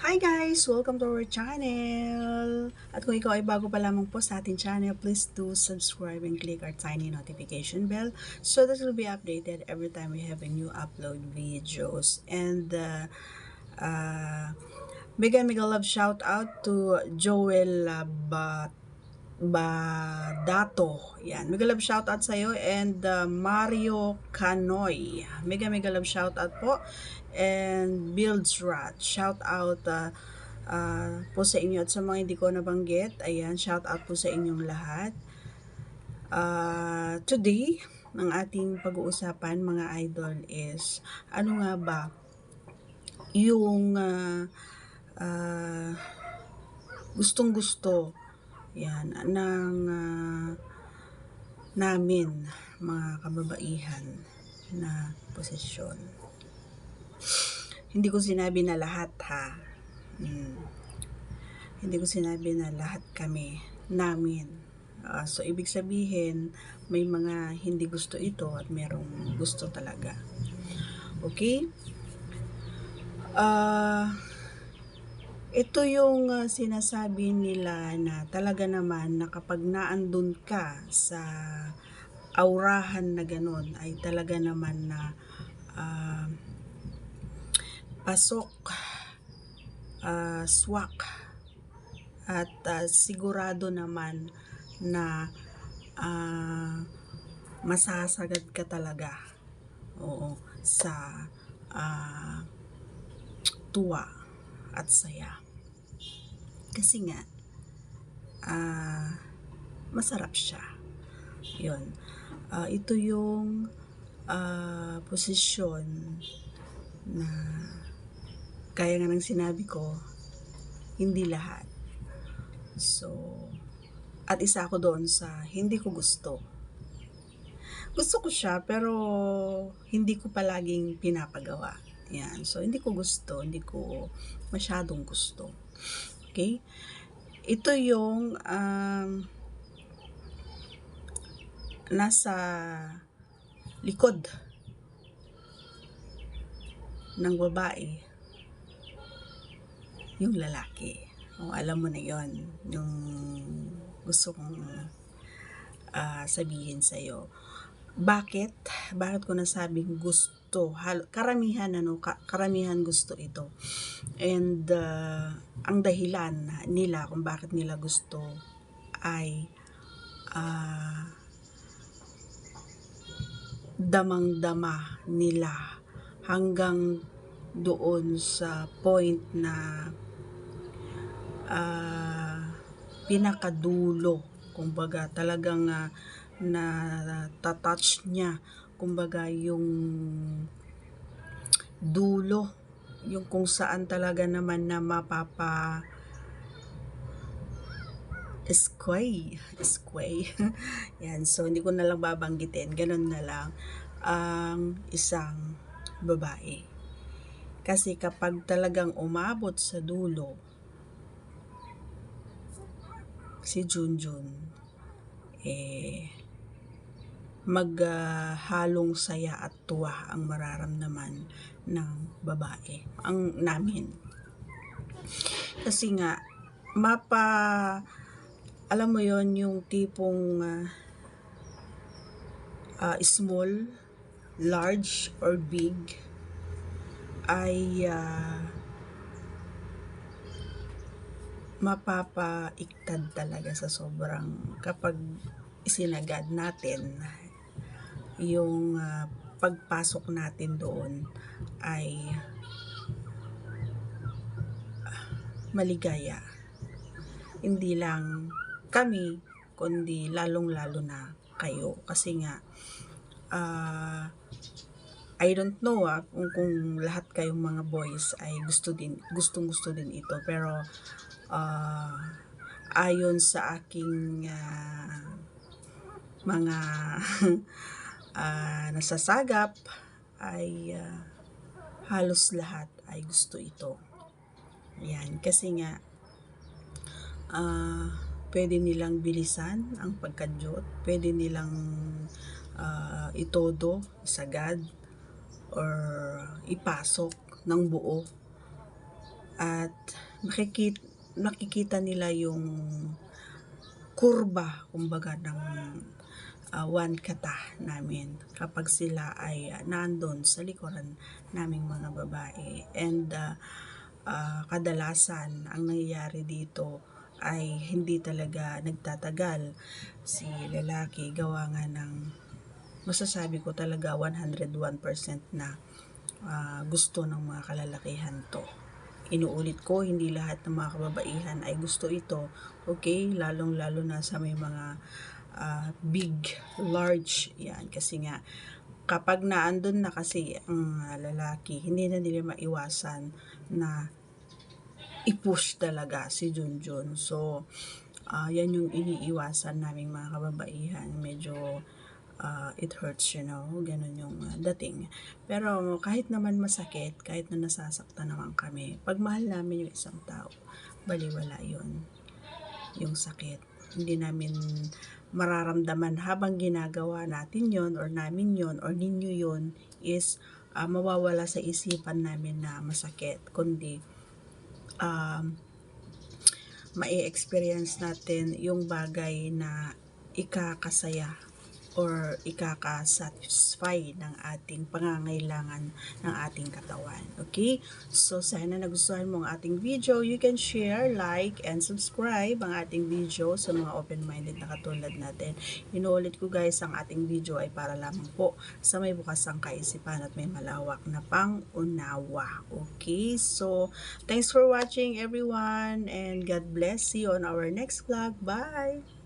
Hi guys! Welcome to our channel! At kung ikaw ay bago pa lamang po sa ating channel, please do subscribe and click our tiny notification bell so that you'll be updated every time we have a new upload videos. And mega love shout out to Joel Badato. Yan. Mega love shoutout sa iyo and Mario Canoy. Mega love shoutout po. And Builds Rat. Shoutout po sa inyo at sa mga hindi ko nabanggit. Ayan, shoutout po sa inyong lahat. Today, ang ating pag-uusapan mga idol is ano nga ba yung gustong-gusto yan ng namin mga kababaihan na posisyon. Hindi ko sinabi na lahat ha. Hindi ko sinabi na lahat kami namin. So ibig sabihin may mga hindi gusto ito at merong gusto talaga. Okay? Ito yung sinasabi nila na talaga naman na kapag naandun ka sa aurahan na ganun ay talaga naman na pasok, swak at sigurado naman na masasagad ka talaga sa tuwa at saya. Kasi nga, masarap siya. Yun. Ito yung posisyon na kaya nga ng sinabi ko, hindi lahat. So, at isa ako doon sa hindi ko gusto. Gusto ko siya, pero hindi ko palaging pinapagawa. Yan. So, hindi ko gusto. Hindi ko masyadong gusto. Okay? Ito yung nasa likod ng babae yung lalaki. Alam mo na yon yung gusto kong sabihin sa'yo. Bakit ko nasabing gusto? Karamihan karamihan gusto ito. And ang dahilan nila kung bakit nila gusto ay damang-dama nila hanggang doon sa point na pinakadulo, kumbaga talagang na-touch niya, kumbaga yung dulo, yung kung saan talaga naman na squay. Yan, so hindi ko na lang babanggitin, ganun na lang ang isang babae. Kasi kapag talagang umabot sa dulo si Junjun, maghalong saya at tuwa ang mararamdaman ng babae, ang namin. Kasi nga, alam mo yon yung tipong small, large, or big, ay mapapaiktad talaga sa sobrang kapag isinagad natin yung pagpasok natin doon ay maligaya. Hindi lang kami, kundi lalong-lalo na kayo. Kasi nga, I don't know kung lahat kayong mga boys ay gustong-gusto din ito. Pero ayon sa aking mga nasasagap ay halos lahat ay gusto ito. Yan, kasi nga pwede nilang bilisan ang pagkadyot, pwede nilang itodo, isagad, or ipasok ng buo at nakikita nila yung kurba, kumbaga, ng one kata namin kapag sila ay nandun sa likuran naming mga babae. And kadalasan ang nangyayari dito ay hindi talaga nagtatagal si lalaki, gawa nga ng masasabi ko talaga 101% na gusto ng mga kalalakihan to. Inuulit ko, hindi lahat ng mga kababaihan ay gusto ito, okay? Lalong-lalo na sa may mga big, large, yan. Kasi nga, kapag naandun na kasi ang lalaki, hindi na nila maiwasan na i-push talaga si Junjun. So, yan yung iniiwasan naming mga kababaihan. Medyo it hurts, ganun yung dating. Pero kahit naman masakit, kahit na nasasaktan naman kami, pag mahal namin yung isang tao, baliwala yun, yung sakit. Hindi namin mararamdaman habang ginagawa natin yon or namin yon or ninyo yon is mawawala sa isipan namin na masakit, kundi ma-experience natin yung bagay na ikakasaya or ikaka-satisfy ng ating pangangailangan ng ating katawan. Okay? So, sana nagustuhan mo ang ating video. You can share, like, and subscribe ang ating video sa mga open-minded na katulad natin. Inuulit ko guys, ang ating video ay para lamang po sa may bukasang kaisipan at may malawak na pang-unawa. Okay? So, thanks for watching everyone and God bless. See you on our next vlog. Bye!